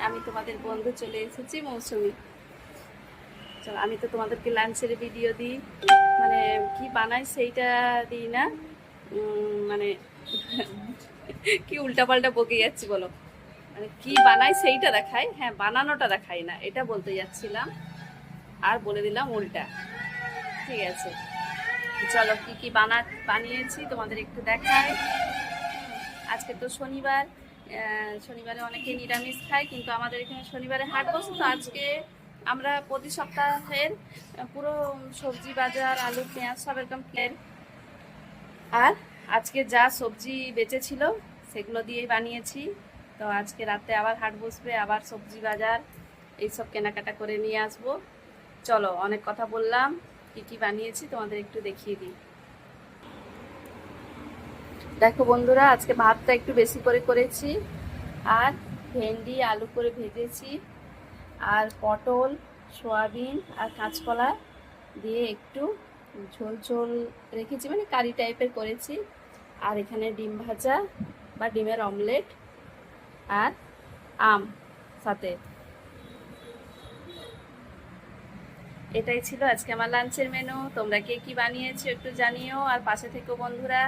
আমি তোমাদের বন্ধু চলে এসেছি মৌসুমি। চলো, আমি তো তোমাদেরকে লাঞ্চের ভিডিও দিই, মানে কি বানাই সেইটা দিই না। মানে কি উল্টাপাল্টা বকে যাচ্ছি বলো। মানে কি বানাই সেইটা দেখাই, হ্যাঁ বানানোটা দেখাই না, এটা বলতে যাচ্ছিলাম আর বলে দিলাম উল্টা। ঠিক আছে, চলো কি কি বানিয়েছি তোমাদের একটু দেখাই। আজকে তো শনিবার, শনিবারে অনেকে নিরামিষ খায়, কিন্তু আমাদের এখানে শনিবারে হাট বসে, তো আজকে আমরা প্রতি সপ্তাহের পুরো সবজি বাজার, আলু পেঁয়াজ সব একদম ক্লিয়ার। আর আজকে যা সবজি বেঁচেছিল সেগুলো দিয়েই বানিয়েছি। তো আজকে রাতে আবার হাট বসবে, আবার সবজি বাজার এইসব কেনাকাটা করে নিয়ে আসবো। চলো, অনেক কথা বললাম, কি কি বানিয়েছি তোমাদের একটু দেখিয়ে দিই। দেখো বন্ধুরা, আজকে ভাতটা একটু বেশি করে করেছি, আর ভেন্ডি আলু করে ভেজেছি, আর পটল সয়াবিন আর কাঁচকলা দিয়ে একটু ঝোল ঝোল রেখেছি, মানে কারি টাইপের করেছি। আর এখানে ডিম ভাজা বা ডিমের অমলেট আর আম সাথে। এটাই ছিল আজকে আমার লাঞ্চের মেনু। তোমরা কে কি বানিয়েছো একটু জানিও, আর পাশে থেকো বন্ধুরা।